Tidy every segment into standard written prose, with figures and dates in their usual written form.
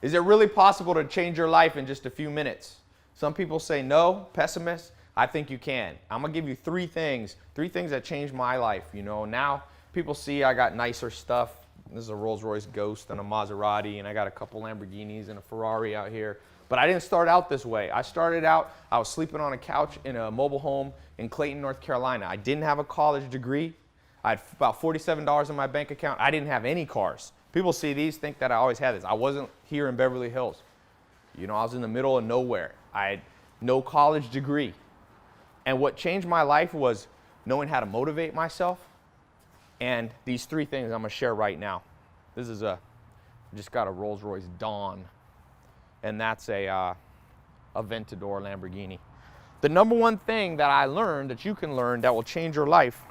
Is it really possible to change your life in just a few minutes? Some people say no, pessimists. I think you can. I'm gonna give you three things that changed my life. You know, now people see I got nicer stuff. This is a Rolls Royce Ghost and a Maserati, and I got a couple Lamborghinis and a Ferrari out here. But I didn't start out this way. I started out, I was sleeping on a couch in a mobile home in Clayton, North Carolina. I didn't have a college degree. I had about $47 in my bank account. I didn't have any cars. People see these, think that I always had this. I wasn't here in Beverly Hills. You know, I was in the middle of nowhere. I had no college degree. And what changed my life was knowing how to motivate myself. And these three things I'm gonna share right now. This is just got a Rolls Royce Dawn. And that's a Aventador Lamborghini. The number one thing that I learned, that you can learn, that will change your life,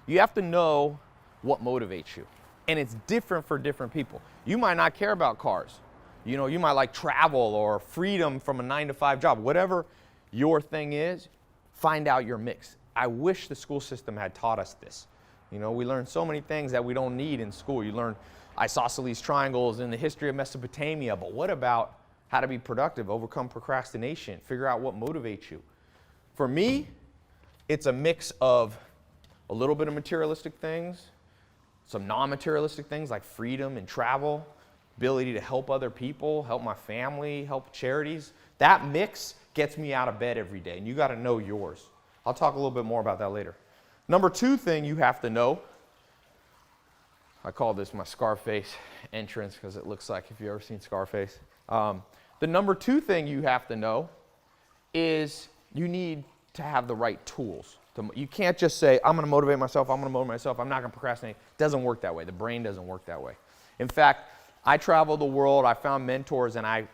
you have to know what motivates you. And it's different for different people. You might not care about cars. You know, you might like travel or freedom from a 9-to-5 job. Whatever your thing is, find out your mix. I wish the school system had taught us this. You know, we learn so many things that we don't need in school. You learn isosceles triangles and the history of Mesopotamia, but what about how to be productive, overcome procrastination, figure out what motivates you? For me, it's a mix of a little bit of materialistic things, some non-materialistic things like freedom and travel, ability to help other people, help my family, help charities. That mix gets me out of bed every day, and you got to know yours. I'll talk a little bit more about that later. Number two thing you have to know, I call this my Scarface entrance because it looks like, if you've ever seen Scarface. The number two thing you have to know is you need to have the right tools. You can't just say, I'm going to motivate myself, I'm not going to procrastinate. It doesn't work that way. The brain doesn't work that way. In fact, I traveled the world, I found mentors, and I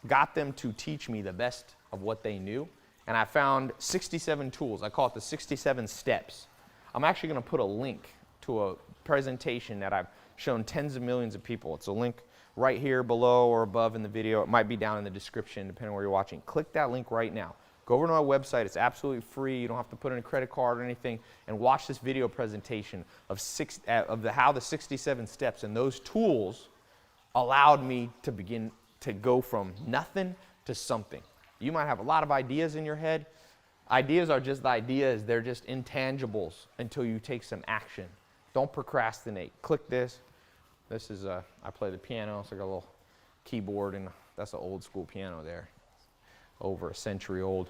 got them to teach me the best of what they knew. And I found 67 tools. I call it the 67 steps. I'm actually going to put a link to a presentation that I've shown tens of millions of people. It's a link right here below or above in the video. It might be down in the description, depending on where you're watching. Click that link right now. Go over to our website. It's absolutely free. You don't have to put in a credit card or anything. And watch this video presentation of how the 67 steps and those tools allowed me to begin to go from nothing to something. You might have a lot of ideas in your head. Ideas are just ideas. They're just intangibles until you take some action. Don't procrastinate. Click this. This is I play the piano. It's like a little keyboard, and that's an old school piano there, over a century old.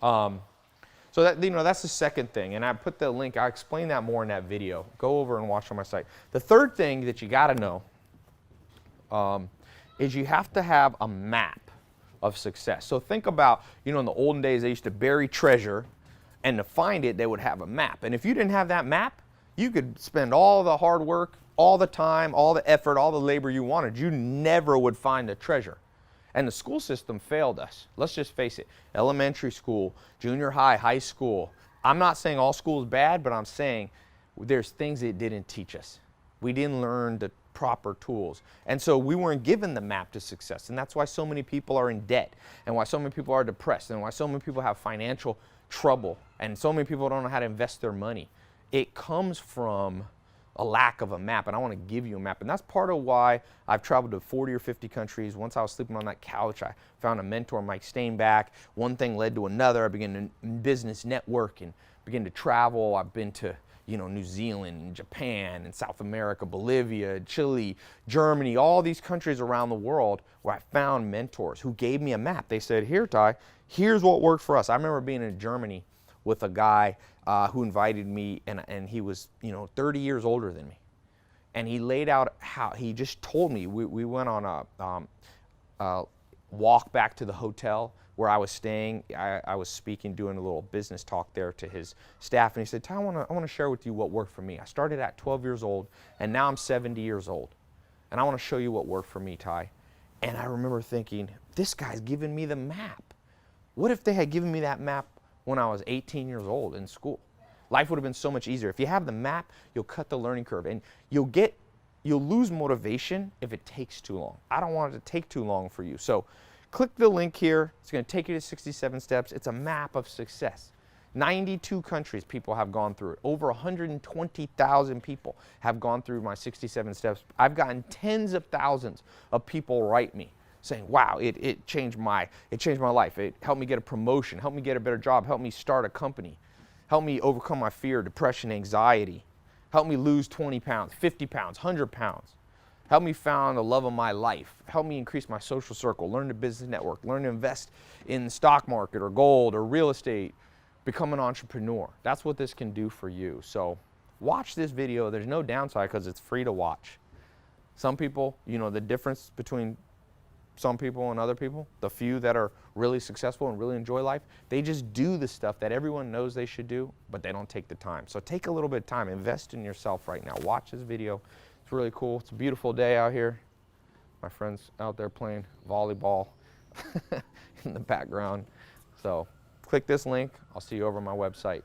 So that, you know, that's the second thing, and I put the link. I explain that more in that video. Go over and watch on my site. The third thing that you got to know is you have to have a map of success. So think about, you know, in the olden days they used to bury treasure, and to find it they would have a map. And if you didn't have that map, you could spend all the hard work, all the time, all the effort, all the labor you wanted. You never would find the treasure. And the school system failed us. Let's just face it. Elementary school, junior high, high school. I'm not saying all school is bad, but I'm saying there's things it didn't teach us. We didn't learn the proper tools. And so we weren't given the map to success. And that's why so many people are in debt, and why so many people are depressed, and why so many people have financial trouble, and so many people don't know how to invest their money. It comes from a lack of a map, and I want to give you a map. And that's part of why I've traveled to 40 or 50 countries. Once I was sleeping on that couch, I found a mentor, Mike Stainback. One thing led to another. I began to business network and began to travel. I've been to, you know, New Zealand, and Japan, and South America, Bolivia, Chile, Germany, all these countries around the world where I found mentors who gave me a map. They said, here, Ty, here's what worked for us. I remember being in Germany with a guy who invited me, and he was, you know, 30 years older than me. And he laid out how, he just told me, we went on a walk back to the hotel where I was staying. I was speaking, doing a little business talk there to his staff, and he said, Ty, I want to share with you what worked for me. I started at 12 years old, and now I'm 70 years old. And I want to show you what worked for me, Ty. And I remember thinking, this guy's giving me the map. What if they had given me that map when I was 18 years old in school? Life would have been so much easier. If you have the map, you'll cut the learning curve, and you'll lose motivation if it takes too long. I don't want it to take too long for you. So click the link here. It's going to take you to 67 steps. It's a map of success. 92 countries people have gone through it. Over 120,000 people have gone through my 67 steps. I've gotten tens of thousands of people write me saying, wow, it changed my life. It helped me get a promotion, helped me get a better job, helped me start a company, helped me overcome my fear, depression, anxiety, helped me lose 20 pounds, 50 pounds, 100 pounds. Help me find the love of my life. Help me increase my social circle, learn the business network, learn to invest in the stock market or gold or real estate, become an entrepreneur. That's what this can do for you. So watch this video. There's no downside because it's free to watch. Some people, you know, the difference between some people and other people, the few that are really successful and really enjoy life, they just do the stuff that everyone knows they should do, but they don't take the time. So take a little bit of time, invest in yourself right now. Watch this video. It's really cool. It's a beautiful day out here. My friend's out there playing volleyball in the background. So click this link. I'll see you over on my website.